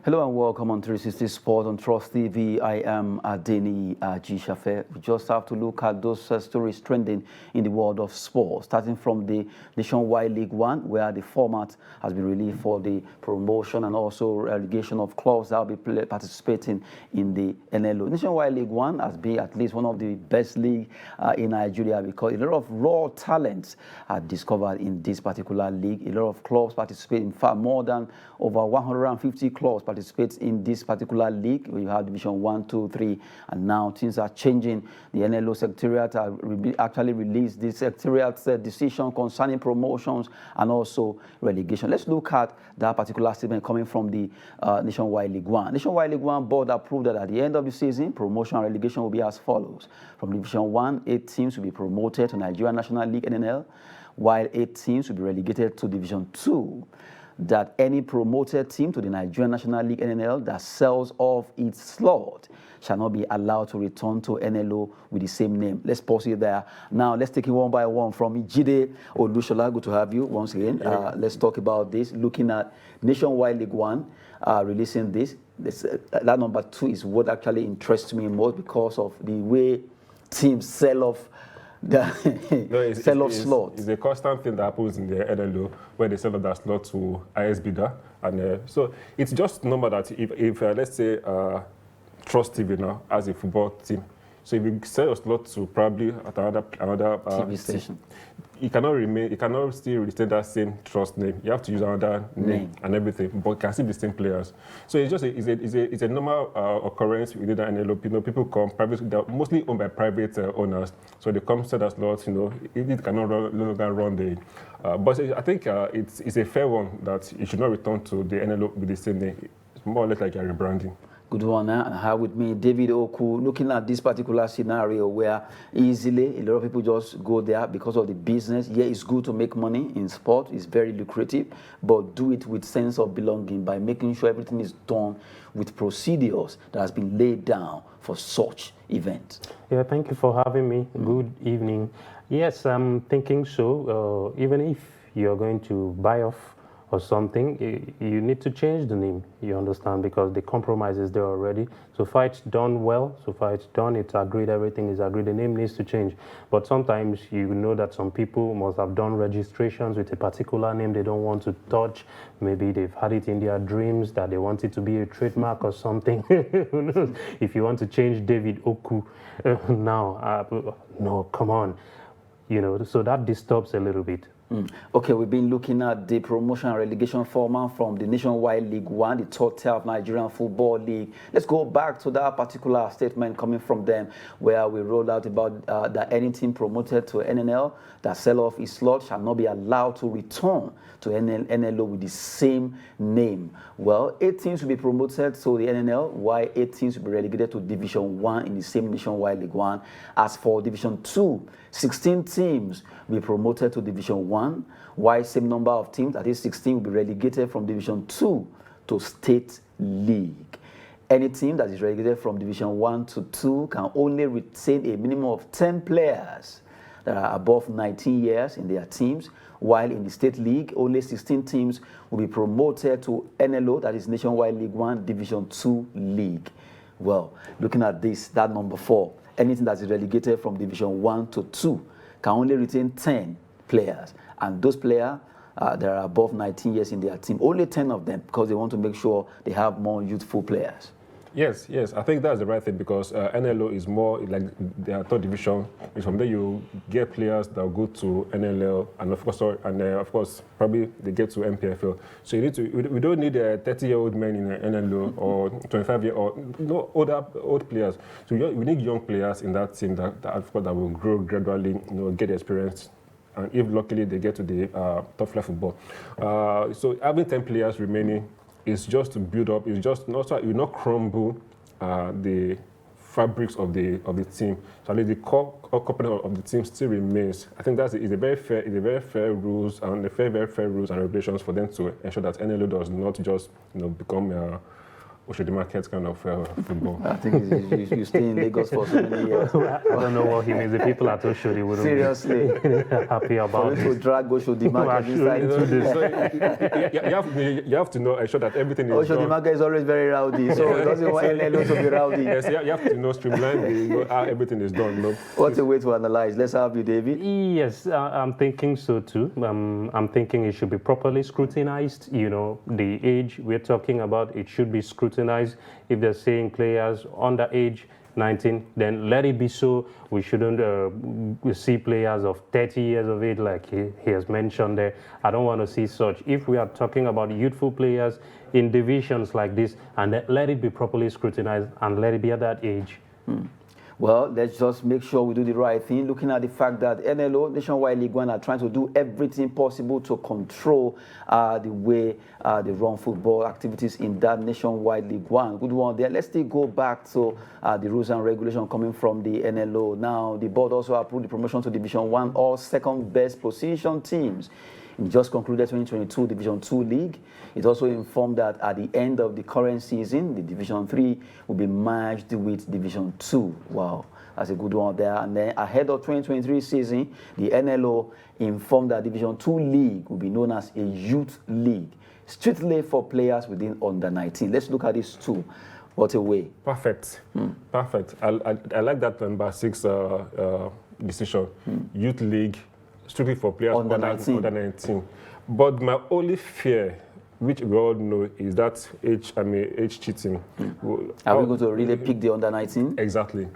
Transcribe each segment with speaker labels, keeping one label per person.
Speaker 1: Hello and welcome on 360 Sport on Trust TV. I am Adeni Ajishafe. We just have to look at those stories trending in the world of sport, starting from the Nationwide League One, where the format has been released for the promotion and also relegation of clubs that will be participating in the NLO. Nationwide League One has been at least one of the best leagues in Nigeria because a lot of raw talents are discovered in this particular league. A lot of clubs participate, in fact, more than over 150 clubs participate in this particular league. We have Division 1, 2, 3, and now things are changing. The NLO Secretariat actually released the Secretariat's decision concerning promotions and also relegation. Let's look at that particular statement coming from the Nationwide League One. Nationwide League One board approved that at the end of the season, promotion and relegation will be as follows. From Division 1, 8 teams will be promoted to Nigeria National League NNL, while 8 teams will be relegated to Division 2. That any promoted team to the Nigerian National League NNL that sells off its slot shall not be allowed to return to NLO with the same name. Let's pause it there. Now, let's take it one by one from Ijide Olushola. Good to have you once again. Let's talk about this. Looking at Nationwide League One releasing this. That number 2 is what actually interests me most because of the way teams sell off sell off slots.
Speaker 2: It's a constant thing that happens in the NLO where they sell off that slot to highest bidder, and so it's just normal that if let's say Trust TV now as a football team, so if you sell your slot to probably at another
Speaker 1: TV station,
Speaker 2: you cannot still retain that same Trust name. You have to use another name and everything, but can still be the same players. So it's just it's a normal occurrence within the NLO. People come private, they're mostly owned by private owners, so they come sell their slots. It cannot no longer run the. But I think it's a fair one that you should not return to the NLO with the same name. It's more or less like a rebranding.
Speaker 1: Good one, and I have with me David Oku, looking at this particular scenario where easily a lot of people just go there because of the business. Yeah, it's good to make money in sport, it's very lucrative, but do it with sense of belonging by making sure everything is done with procedures that has been laid down for such events.
Speaker 3: Yeah, thank you for having me. Good evening. Yes, I'm thinking so. Even if you're going to buy off or something, you need to change the name, you understand, because the compromise is there already. So far it's done well, so far it's done, it's agreed, everything is agreed, the name needs to change. But sometimes you know that some people must have done registrations with a particular name they don't want to touch. Maybe they've had it in their dreams that they want it to be a trademark or something. Who knows? If you want to change David Oku now, no, come on. So that disturbs a little bit.
Speaker 1: Okay, we've been looking at the promotion and relegation format from the Nationwide League One, the third tier of Nigerian Football League. Let's go back to that particular statement coming from them where we rolled out about that any team promoted to NNL that sell off its slot shall not be allowed to return to NLO with the same name. Well, 8 teams will be promoted to the NNL, while 8 teams will be relegated to Division 1 in the same Nationwide League One. As for Division 2, 16 teams will be promoted to Division 1, while same number of teams, that is 16, will be relegated from Division 2 to State League. Any team that is relegated from Division 1 to 2 can only retain a minimum of 10 players that are above 19 years in their teams, while in the State League, only 16 teams will be promoted to NLO, that is Nationwide League 1, Division 2 League. Well, looking at this, that number 4, anything that is relegated from Division 1 to 2 can only retain 10 players. And those players that are above 19 years in their team, only 10 of them, because they want to make sure they have more youthful players.
Speaker 2: Yes, I think that's the right thing because NLO is more like their third division. It's from there you get players that will go to NLL and of course probably they get to MPFL. So you need to. We don't need 30-year-old men in NLO or 25-year-old old players. So we need young players in that team that of course that will grow gradually, get experience. And if luckily they get to the top flight football. So having 10 players remaining is just to build up. It's just not so it will not crumble the fabrics of the team. So at least the core component of the team still remains. I think that's a very fair rules and very fair rules and regulations for them to ensure that NLO does not just become Oshodi Market kind of football.
Speaker 1: I think you stay in Lagos for so many years.
Speaker 3: I don't know what he means. The people at Oshodi wouldn't
Speaker 1: Seriously.
Speaker 3: be happy about
Speaker 1: For you
Speaker 3: it.
Speaker 1: to drag Oshodi Market inside.
Speaker 2: You have to know, ensure that everything is
Speaker 1: Oshodi
Speaker 2: done.
Speaker 1: Market is always very rowdy, so it doesn't want NLO to be rowdy.
Speaker 2: Yes, you have to know, streamline how everything is done.
Speaker 1: What a way to analyze. Let's have you, David.
Speaker 3: Yes, I'm thinking so too. I'm thinking it should be properly scrutinized. You know, the age we're talking about, it should be scrutinized. If they're saying players under age 19, then let it be so. We shouldn't see players of 30 years of age like he has mentioned there. I don't want to see such. If we are talking about youthful players in divisions like this, and let it be properly scrutinized and let it be at that age.
Speaker 1: Well, let's just make sure we do the right thing, looking at the fact that NLO, Nationwide League One, are trying to do everything possible to control the way they run football activities in that Nationwide League One. Good one there. Let's still go back to the rules and regulation coming from the NLO. Now, the board also approved the promotion to Division 1, all second best position teams. It just concluded 2022 Division 2 League. It also informed that at the end of the current season, the Division 3 will be merged with Division 2. Wow, that's a good one there. And then ahead of 2023 season, the NLO informed that Division 2 League will be known as a youth league, strictly for players within under 19. Let's look at these two. What a way.
Speaker 2: Perfect. Perfect. I like that number 6 decision. Youth league, strictly for players
Speaker 1: Under 19.
Speaker 2: But my only fear, which we all know, is that age cheating.
Speaker 1: Are we going to really pick the under 19?
Speaker 2: Exactly.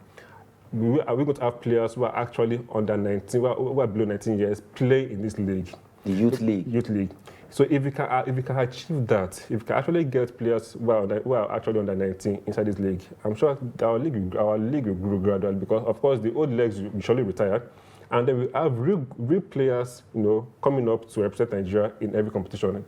Speaker 2: Are we going to have players who are actually under 19, who are below 19 years, play in this league?
Speaker 1: The youth league.
Speaker 2: Youth league. So if we can achieve that, if we can actually get players who are actually under 19 inside this league, I'm sure our league will grow gradually, because of course the old legs will surely retire. And then we have real players, coming up to represent Nigeria in every competition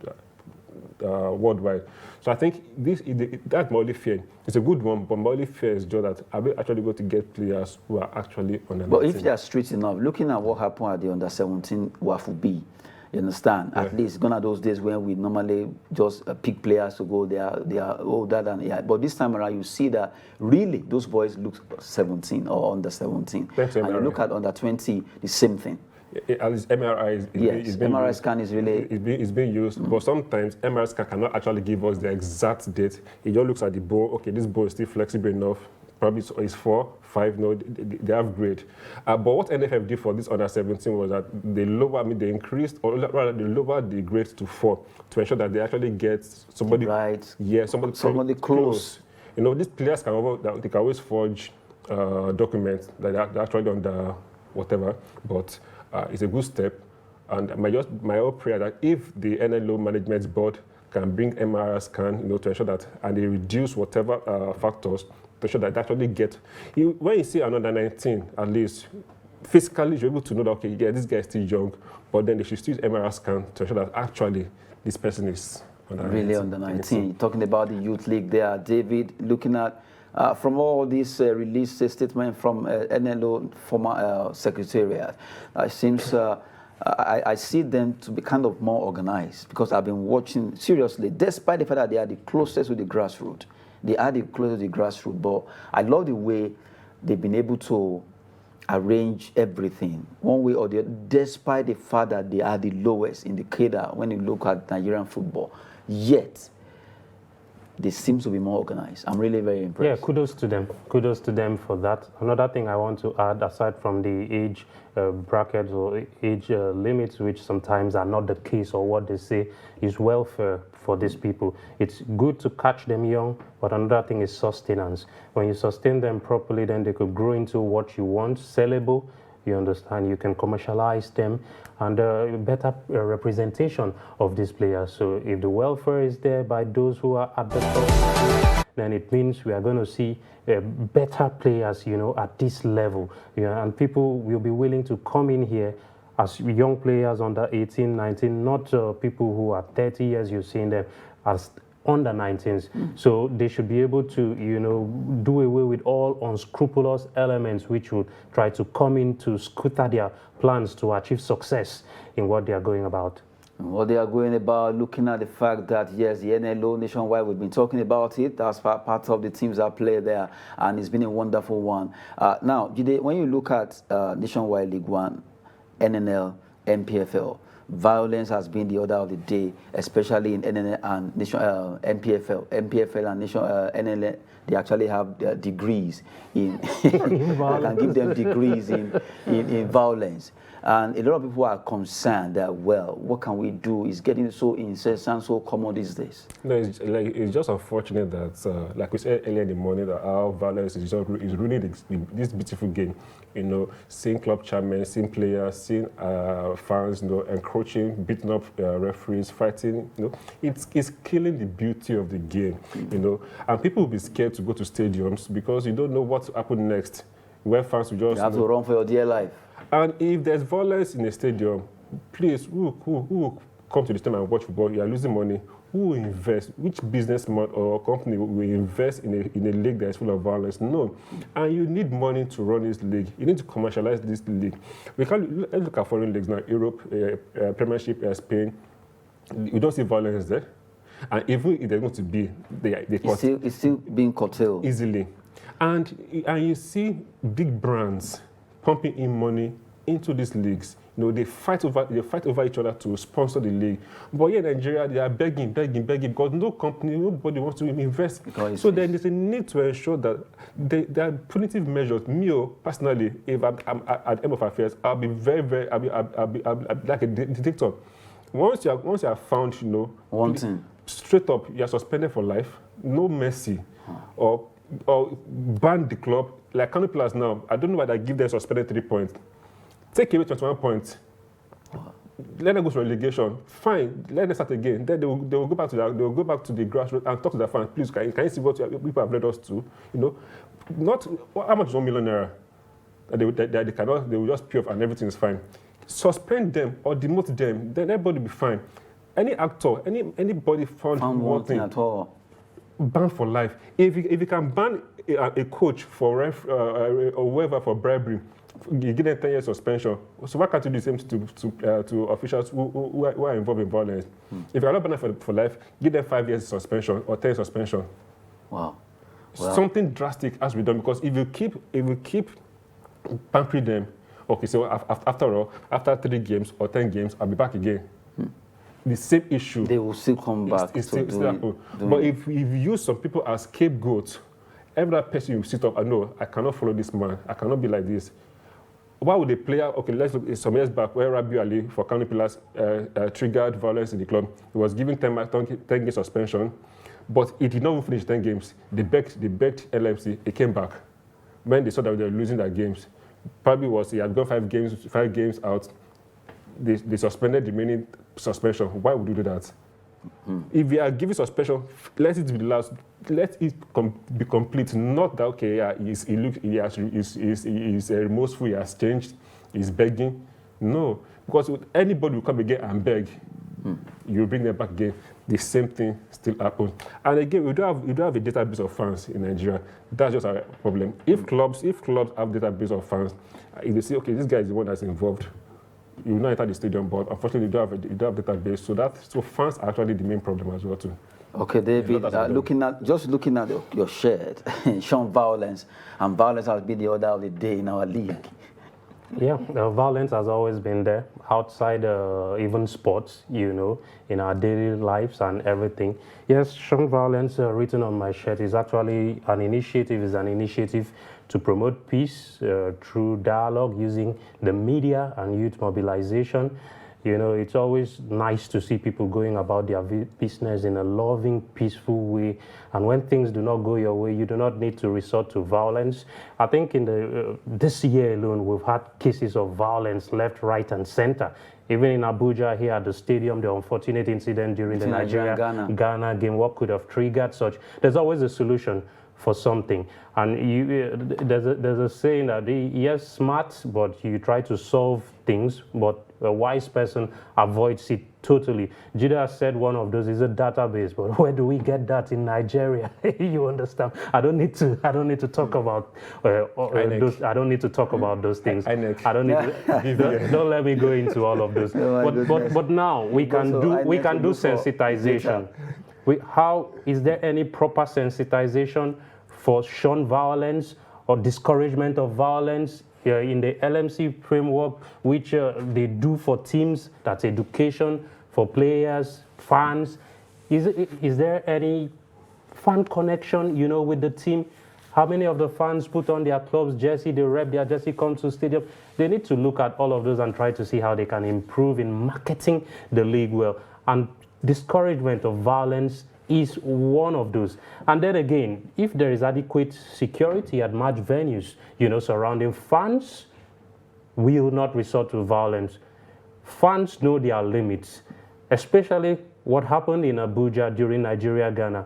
Speaker 2: worldwide. So I think that's my only fear. It's a good one, but my only fear is just that are we actually going to get players who are actually under 19?
Speaker 1: But if they are straight enough, looking at what happened at the under 17 WAFU B, you understand? Yeah. At least gone are those days when we normally just pick players to go. They are older than But this time around, you see that really those boys look 17 or under 17. And you look at under 20, the same thing.
Speaker 2: At least MRI is being
Speaker 1: MRI
Speaker 2: used.
Speaker 1: scan is really
Speaker 2: is being used, but sometimes MRI scan cannot actually give us the exact date. It just looks at the bone. Okay, this bone is still flexible enough. Probably it's 4, 5. No, they have grade. But what NFF did for this under 17 was that they increased, or rather they lowered the grade to 4 to ensure that they actually get somebody
Speaker 1: right.
Speaker 2: Yeah, somebody
Speaker 1: close.
Speaker 2: These players can always forge documents that they're actually under whatever, but it's a good step. And my whole prayer that if the NLO management board can bring MRI scan, to ensure that, and they reduce whatever factors to ensure that they actually get. When you see another 19, at least physically you're able to know that okay, yeah, this guy is still young, but then they should still use MRI scan to ensure that actually this person is
Speaker 1: really under 19. Talking about the youth league there, David, looking at from all these released statement from NLO former secretariat, it seems I see them to be kind of more organized, because I've been watching seriously, despite the fact that they are the closest to the grassroots. They are the closest to the grassroots, but I love the way they've been able to arrange everything one way or the other, despite the fact that they are the lowest in the cadre when you look at Nigerian football. Yet, they seem to be more organized. I'm really very impressed.
Speaker 3: Yeah, kudos to them. Kudos to them for that. Another thing I want to add, aside from the age brackets or age limits, which sometimes are not the case or what they say, is welfare for these people. It's good to catch them young, but another thing is sustenance. When you sustain them properly, then they could grow into what you want, sellable. You understand? You can commercialize them, and better representation of these players. So if the welfare is there by those who are at the top, then it means we are going to see better players, at this level. And people will be willing to come in here as young players under 18, 19, not people who are 30 years, you're seeing them as under 19s. So they should be able to, do away with all unscrupulous elements which would try to come in to scooter their plans to achieve success in what they are going about.
Speaker 1: What they are going about, looking at the fact that, yes, the NLO nationwide, we've been talking about it. That's part of the teams that play there, and it's been a wonderful one. Now, Jide, when you look at Nationwide League One, NNL, NPFL, violence has been the order of the day, especially in NNL and NPFL. NPFL and NNL, they actually have degrees in I can give them degrees in violence. And a lot of people are concerned that, well, what can we do? It's getting so incessant, so common these days.
Speaker 2: No, it's just unfortunate that, like we said earlier in the morning, that our violence is really this beautiful game. You know, seeing club chairmen, seeing players, seeing fans, you know, encroaching, beating up referees, fighting. You know, it's killing the beauty of the game. You know, and people will be scared to go to stadiums because you don't know what will happen next. Where fans will just
Speaker 1: you have to run for your dear life.
Speaker 2: And if there's violence in a stadium, please, who come to the stadium and watch football? You are losing money. Who will invest? Which businessman or company will invest in a league that is full of violence? No. And you need money to run this league. You need to commercialize this league. Let's look at foreign leagues now. Europe, Premiership, Spain. You don't see violence there. And even if there's going to be,
Speaker 1: it's still being curtailed
Speaker 2: easily. And you see big brands pumping in money into these leagues. You know, they fight over each other to sponsor the league. But here in Nigeria, they are begging because nobody wants to invest. So then there's a need to ensure that there are punitive measures. Me, personally, if I'm at the end of affairs, I'll be I'll be like a detector. Once you are found, you know,
Speaker 1: wanting,
Speaker 2: straight up, you are suspended for life, no mercy, or ban the club. Like Kano Pillars now, I don't know why they give them suspended 3 points. Take away 21 points. Let them go to relegation. Fine, let them start again. Then they will go back to the grassroots and talk to the fans. Please, can you see what people have led us to? You know, not how much is 1 million naira. They will just pay off and everything is fine. Suspend them or demote them. Then everybody will be fine. Any actor, anybody found one thing
Speaker 1: at all.
Speaker 2: Ban for life. If you can ban a coach for or whoever for bribery, you give them 10 years suspension. So why can't you do the same to officials who are involved in violence? If you are not banned for life, give them 5 years suspension or 10 years suspension.
Speaker 1: Wow.
Speaker 2: Something drastic has to be done because if you keep pampering them, okay, so after all, after 3 games or 10 games, I'll be back again. The same issue.
Speaker 1: They will still come back.
Speaker 2: It's still happen. But if you use some people as scapegoats, every person you sit up, I know, I cannot follow this man. I cannot be like this. Why would a player, okay, let's look some years back where Rabiu Ali for Kano Pillars triggered violence in the club. He was given 10 game suspension, but he did not even finish 10 games. They begged LMC, he came back. When they saw that they were losing their games, probably he had gone 5 games out. They suspended the remaining suspension. Why would you do that? If you are giving suspension, let it be the last. Let it be complete. Not that okay, yeah, he's remorseful. He has changed. He's begging. No, because anybody will come again and beg. You bring them back again. The same thing still happens. And again, we don't have a database of fans in Nigeria. That's just our problem. If clubs have database of fans, if they say okay, this guy is the one that's involved, you will not enter the stadium, but unfortunately you don't have database. So fans are actually the main problem as well too.
Speaker 1: Okay, David, looking at your shared shown violence, and violence has been the order of the day in our league.
Speaker 3: Yeah, violence has always been there outside even sports, you know, in our daily lives and everything. Yes, shown violence written on my shirt is actually an initiative to promote peace through dialogue using the media and youth mobilization. You know, it's always nice to see people going about their business in a loving, peaceful way. And when things do not go your way, you do not need to resort to violence. I think in this year alone, we've had cases of violence left, right, and center. Even in Abuja here at the stadium, the unfortunate incident during the Nigeria-Ghana game, what could have triggered such. There's always a solution for something. And there's a saying that, yes, smart, but you try to solve things, but a wise person avoids it totally. Judah said one of those is a database, but where do we get that in Nigeria? You understand? I don't need to talk about those. I don't need to talk about those things. I don't need to, don't let me go into all of those. But now we can do sensitization. How is there any proper sensitization for shun violence or discouragement of violence in the LMC framework, which they do for teams? That's education for players, fans. Is there any fan connection, with the team? How many of the fans put on their club's jersey, they rep their jersey, come to stadium? They need to look at all of those and try to see how they can improve in marketing the league well. And discouragement of violence is one of those. And then again, if there is adequate security at match venues, surrounding fans, we will not resort to violence. Fans know their limits, especially what happened in Abuja during Nigeria-Ghana.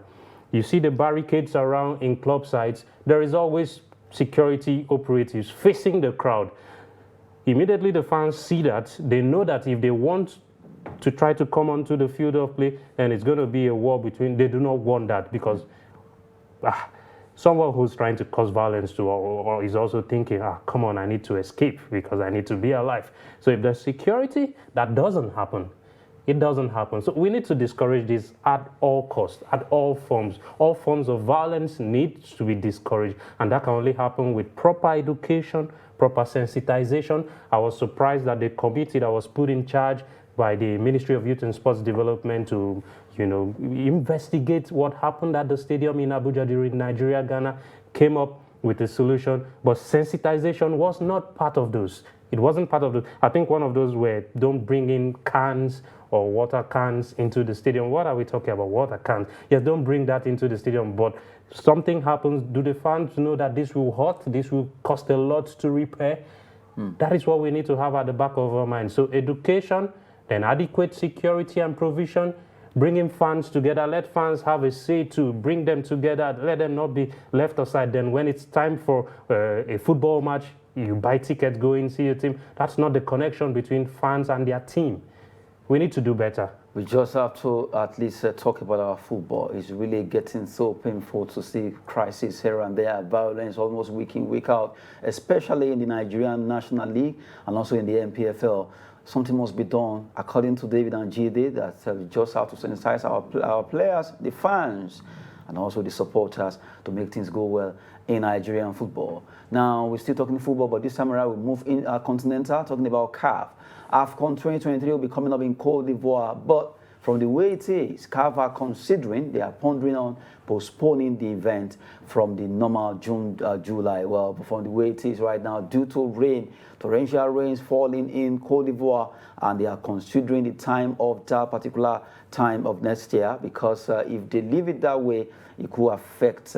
Speaker 3: You see the barricades around in club sites. There is always security operatives facing the crowd. Immediately the fans see that, they know that if they want to try to come onto the field of play, and it's going to be a war between, they do not want that, because someone who's trying to cause violence to or is also thinking, come on, I need to escape because I need to be alive. So if there's security, that doesn't happen. It doesn't happen. So we need to discourage this at all costs, at all forms. All forms of violence need to be discouraged, and that can only happen with proper education, proper sensitization. I was surprised that the committee that was put in charge by the Ministry of Youth and Sports Development to, investigate what happened at the stadium in Abuja during Nigeria-Ghana came up with a solution, but sensitization was not part of those. It wasn't part of those. I think one of those were, don't bring in cans or water cans into the stadium. What are we talking about? Water cans. Yes, don't bring that into the stadium, but something happens. Do the fans know that this will hurt? This will cost a lot to repair? That is what we need to have at the back of our mind. So education, then adequate security and provision, bringing fans together, let fans have a say to bring them together, let them not be left aside. Then when it's time for a football match, you buy tickets, go in, see your team. That's not the connection between fans and their team. We need to do better.
Speaker 1: We just have to at least talk about our football. It's really getting so painful to see crises here and there, violence almost week in, week out, especially in the Nigerian National League and also in the NPFL. Something must be done, according to David and GD, that we just have to sensitize our players, the fans, and also the supporters to make things go well in Nigerian football. Now, we're still talking football, but this time around we move in continental, talking about CAF. Afcon 2023 will be coming up in Côte d'Ivoire, but from the way it is, CAF are considering, they are pondering on postponing the event from the normal June, July. Well, from the way it is right now, due to rain, torrential rains falling in Côte d'Ivoire, and they are considering the time of that particular time of next year, because if they leave it that way, it could affect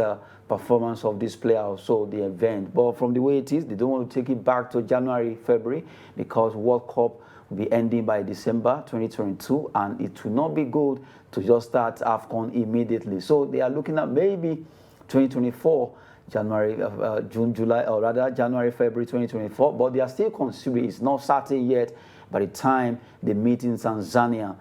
Speaker 1: performance of this player, also the event. But from the way it is, they don't want to take it back to January, February, because World Cup will be ending by December 2022, and it will not be good to just start Afcon immediately. So they are looking at maybe 2024, January, June, July, or rather January, February 2024, but they are still considering, it's not certain yet. By the time they meet in Tanzania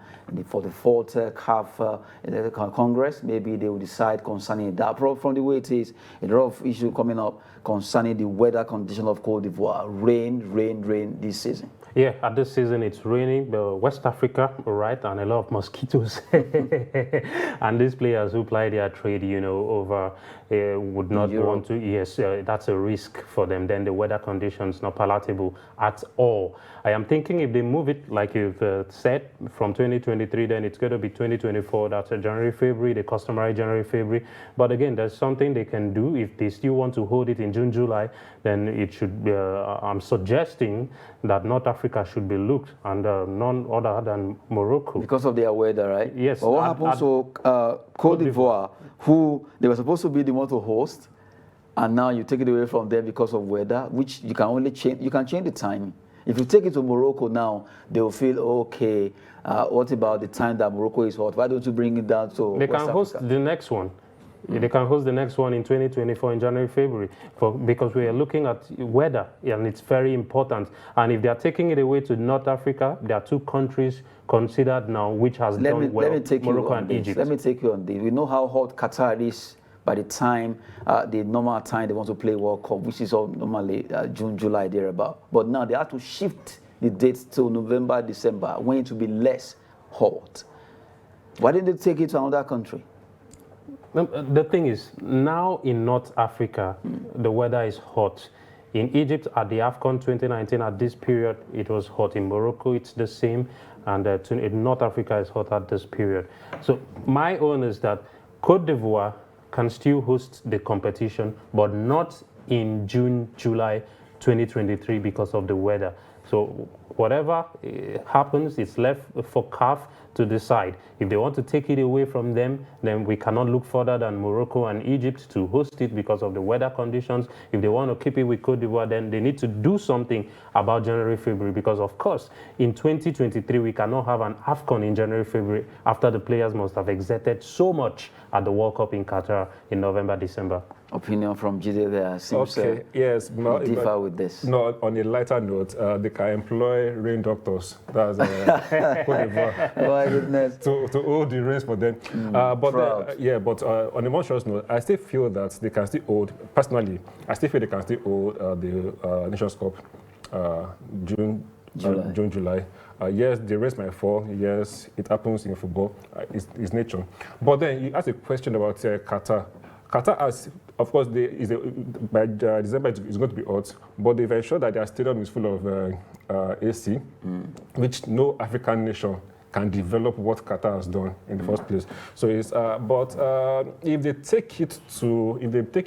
Speaker 1: for the 4th CAF Congress, maybe they will decide concerning that. From the way it is, a lot of issues coming up concerning the weather condition of Côte d'Ivoire. Rain this season.
Speaker 3: Yeah, at this season it's raining, West Africa, right, and a lot of mosquitoes. And these players who ply their trade, over would not want to. Yes, that's a risk for them. Then the weather conditions not palatable at all. I am thinking if they move it, like you've said, from 2023, then it's going to be 2024. That's January, February, the customary January, February. But again, there's something they can do. If they still want to hold it in June, July, then it should be, I'm suggesting that North Africa should be looked, and none other than Morocco.
Speaker 1: Because of their weather, right?
Speaker 3: Yes.
Speaker 1: But what happens to Côte d'Ivoire, who they were supposed to be the one to host, and now you take it away from them because of weather, which you can only change. You can change the timing. If you take it to Morocco now, they will feel, okay, what about the time that Morocco is hot? Why don't you bring it down to
Speaker 3: They
Speaker 1: West
Speaker 3: can host
Speaker 1: Africa?
Speaker 3: the next one. They can host the next one in 2024 in January, February, because we are looking at weather, and it's very important. And if they are taking it away to North Africa, there are 2 countries considered now which has done well, Morocco and Egypt.
Speaker 1: Let me take you on this. We know how hot Qatar is by the time, the normal time they want to play World Cup, which is normally June, July, thereabout. But now they have to shift the dates to November, December, when it will be less hot. Why didn't they take it to another country?
Speaker 3: The thing is, now in North Africa, the weather is hot. In Egypt, at the Afcon 2019, at this period, it was hot. In Morocco, it's the same. And in North Africa, it's hot at this period. So my own is that Côte d'Ivoire can still host the competition, but not in June, July 2023 because of the weather. So whatever happens, it's left for CAF to decide. If they want to take it away from them, then we cannot look further than Morocco and Egypt to host it because of the weather conditions. If they want to keep it with Côte d'Ivoire, then they need to do something about January, February, because of course, in 2023, we cannot have an Afcon in January, February after the players must have exerted so much at the World Cup in Qatar in November, December.
Speaker 1: Opinion from Jide there seems
Speaker 2: yes,
Speaker 1: differ with this.
Speaker 2: No, on a lighter note, they can employ rain doctors. That's Côte d'Ivoire.
Speaker 1: My goodness.
Speaker 2: To hold the rains for them. But on a more serious note, I still feel that they can still hold, personally, I still feel they can still hold the Nations Cup June, July. Yes, the rains might fall. Yes, it happens in football. It's nature. But then you ask a question about Qatar. Qatar has, of course, by December it's going to be hot, but they've ensured that their stadium is full of AC, which no African nation can develop what Qatar has done in the first place. So it's, if they take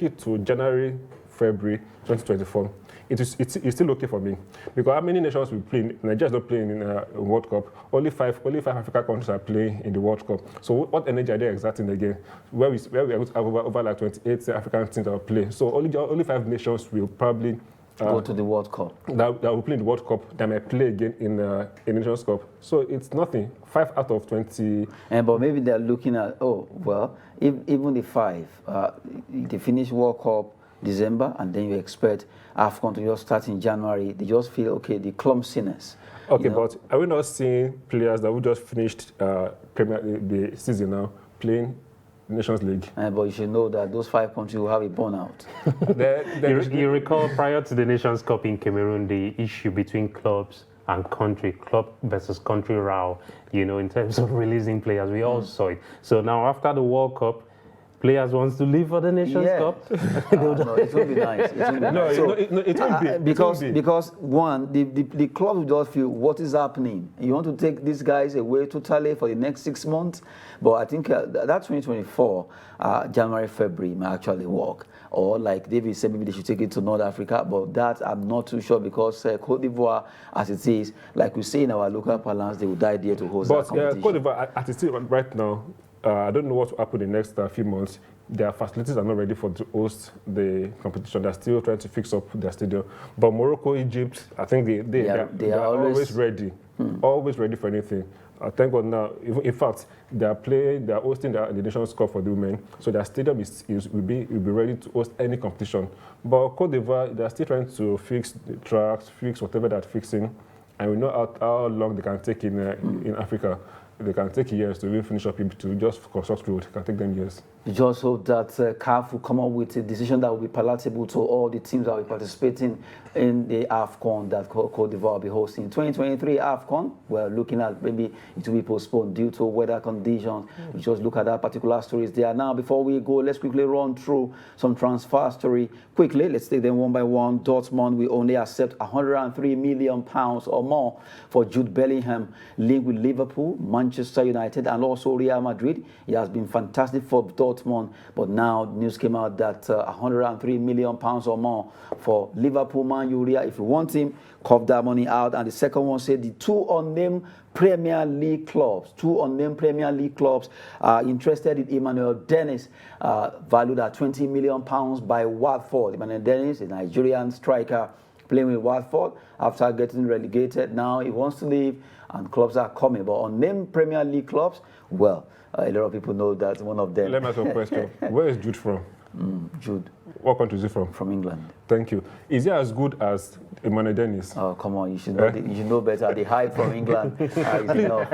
Speaker 2: it to January, February 2024, it's still okay for me, because how many nations will play? Nigeria is not playing in a World Cup. Only five African countries are playing in the World Cup. So what energy are they exerting again? Where we are going to have over like 28 African teams that will play. So only 5 nations will probably
Speaker 1: go to the World Cup.
Speaker 2: That will play in the World Cup. They may play again in the Nations Cup. So it's nothing. 5 out of 20.
Speaker 1: But maybe they're looking at, even the 5, they finish World Cup December, and then you expect Afcon to just start in January. They just feel, okay, the clumsiness.
Speaker 2: Okay, but are we not seeing players that we just finished the season now playing Nations League?
Speaker 1: But you should know that those 5 countries will have a burnout.
Speaker 3: You recall prior to the Nations Cup in Cameroon, the issue between clubs and country, club versus country row, in terms of releasing players. We all saw it. So now after the World Cup, players wants to leave for the Nations Cup.
Speaker 1: No, it will be nice. It will be nice.
Speaker 2: It won't be.
Speaker 1: Because one, the club will just feel what is happening. You want to take these guys away totally for the next 6 months, but I think that 2024, January, February may actually work. Or like David said, maybe they should take it to North Africa, but that I'm not too sure, because Côte d'Ivoire, as it is, like we say in our local parlance, they will die there to host that competition.
Speaker 2: But Côte d'Ivoire, as it is right now, I don't know what will happen in the next few months. Their facilities are not ready to host the competition. They're still trying to fix up their stadium. But Morocco, Egypt, I think they are always ready. Always ready for anything. Thank God now. In fact, they are hosting the Nations Cup for the women, so their stadium will be ready to host any competition. But Côte d'Ivoire, they're still trying to fix the tracks, fix whatever they're fixing, and we know how long they can take in Africa. They can take years to really finish up, to just construct road. It can take them years.
Speaker 1: You just hope that CAF will come up with a decision that will be palatable to all the teams that will be participating in the Afcon that Côte d'Ivoire will be hosting. 2023 Afcon, we're looking at maybe it will be postponed due to weather conditions. We just look at that particular stories there. Now, before we go, let's quickly run through some transfer story. Quickly, let's take them one by one. Dortmund will only accept £103 million or more for Jude Bellingham, linked with Liverpool, Manchester United, and also Real Madrid. He has been fantastic for Dortmund, but now news came out that £103 million or more for Liverpool, Man U, Real. If you want him, cough that money out. And the second one said the 2 unnamed Premier League clubs are interested in Emmanuel Dennis, valued at £20 million by Watford. Emmanuel Dennis, a Nigerian striker, playing with Watford after getting relegated. Now he wants to leave, and clubs are coming. But unnamed Premier League clubs, well, a lot of people know that one of them.
Speaker 2: Let me ask you a question. Where is Jude from?
Speaker 1: Jude.
Speaker 2: What country is he from?
Speaker 1: From England.
Speaker 2: Thank you. Is he as good as Emmanuel Dennis?
Speaker 1: Oh, come on, you should know, you should know better. The hype from England is enough.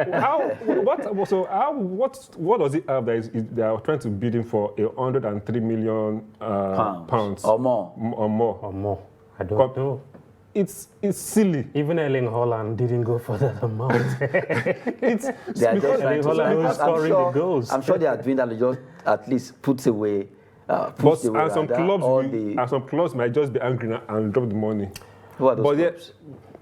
Speaker 2: What does he have that they are trying to bid him for 103 million pounds?
Speaker 1: Or more.
Speaker 2: Or more.
Speaker 3: Or more. I don't know.
Speaker 2: It's silly.
Speaker 3: Even Erling Haaland didn't go for that amount.
Speaker 1: They are just trying
Speaker 3: the goals.
Speaker 1: I'm sure they are doing that to just at least put away.
Speaker 2: And some clubs might just be angry and drop the money.
Speaker 1: Who are those clubs?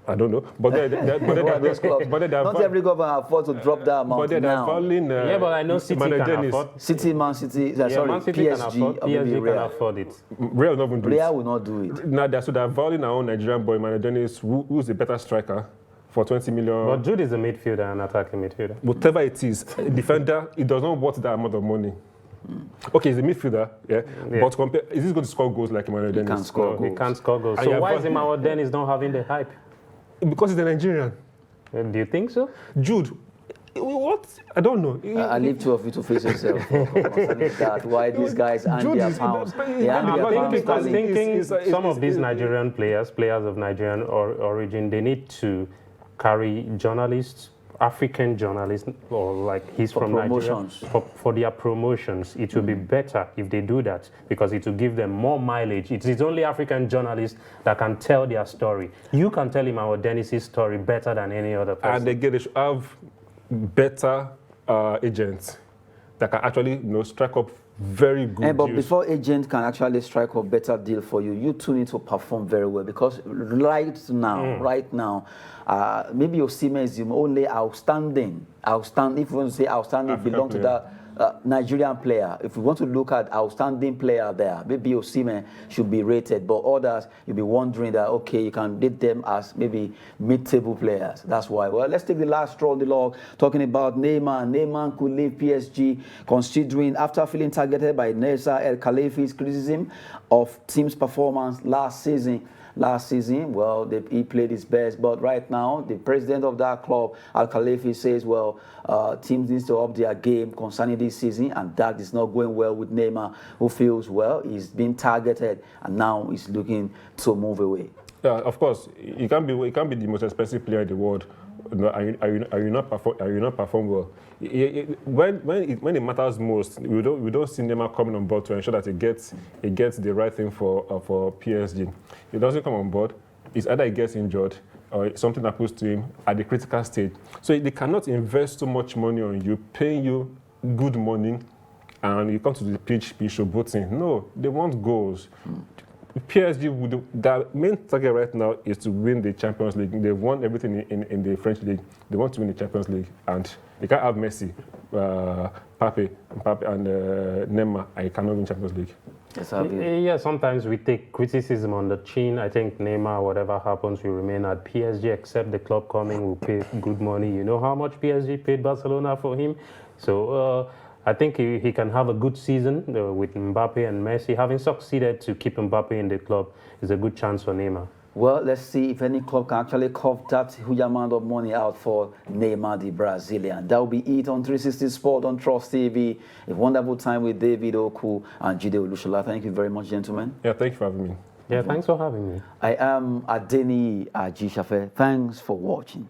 Speaker 2: I don't know. But
Speaker 1: not every club can afford to drop that amount.
Speaker 2: But they're falling.
Speaker 3: Yeah, but I know City can afford.
Speaker 1: City, Man City,
Speaker 3: Man City
Speaker 1: PSG,
Speaker 3: can afford. PSG can afford it.
Speaker 2: Real not even do
Speaker 1: Real will not do it.
Speaker 2: Now they're falling our own Nigerian boy, Emmanuel Dennis, who's a better striker for 20 million.
Speaker 3: But Jude is a midfielder, an attacking midfielder.
Speaker 2: Whatever it is, a defender, it does not worth that amount of money. Okay, he's a midfielder, yeah. But is he going to score goals like Emmanuel Dennis?
Speaker 1: He can't score goals.
Speaker 3: He can't score goals. So why is Emmanuel Dennis not having the hype?
Speaker 2: Because he's a Nigerian.
Speaker 3: Do you think so?
Speaker 2: Jude, what? I don't know.
Speaker 1: I leave two of you to face yourself concerning that. Why these guys and their pounds?
Speaker 3: I'm thinking some of these Nigerian players of Nigerian origin, they need to carry journalists, African journalists, or like he's from Nigeria, for their promotions. It will be better if they do that because it will give them more mileage. It is only African journalists that can tell their story. You can tell him our Dennis's story better than any other person.
Speaker 2: And they should have better agents that can actually strike up very good
Speaker 1: But
Speaker 2: deals.
Speaker 1: before agents can actually strike a better deal for you, you two need to perform very well because right now, maybe Osimhen is the only outstanding, if you want to say outstanding,
Speaker 2: African
Speaker 1: belong player to that Nigerian player. If we want to look at outstanding player there, maybe Osimhen should be rated, but others, you'll be wondering that, okay, you can rate them as maybe mid-table players. That's why. Well, let's take the last straw on the log, talking about Neymar. Neymar could leave PSG, considering after feeling targeted by Nasser El Khelaïfi's criticism of team's performance last season, well, he played his best, but right now, the president of that club, Al Khelaïfi, says, well, teams need to up their game concerning this season, and that is not going well with Neymar, who feels, well, he's been targeted, and now he's looking to move away.
Speaker 2: Yeah, of course, you can't be the most expensive player in the world. Are you not perform well? When it matters most, we don't see Neymar coming on board to ensure that he gets the right thing for PSG. He doesn't come on board. It's either he gets injured or something happens to him at the critical stage. So they cannot invest so much money on you, paying you good money, and you come to the pitch, be showboating. No, they want goals. PSG, their main target right now is to win the Champions League. They've won everything in the French league. They want to win the Champions League, and they can't have Messi, Mbappe, and Neymar. I cannot win Champions League.
Speaker 3: Yeah, sometimes we take criticism on the chin. I think Neymar, whatever happens, will remain at PSG, except the club coming will pay good money. You know how much PSG paid Barcelona for him? So I think he can have a good season with Mbappe and Messi. Having succeeded to keep Mbappe in the club is a good chance for Neymar.
Speaker 1: Well, let's see if any club can actually cough that huge amount of money out for Neymar, the Brazilian. That will be it on 360 Sport on Trust TV. A wonderful time with David Oku and Jide Olushola. Thank you very much, gentlemen.
Speaker 2: Yeah, thank you for having me.
Speaker 3: Yeah, thanks for having me.
Speaker 1: I am Adeni Ajishafe. Thanks for watching.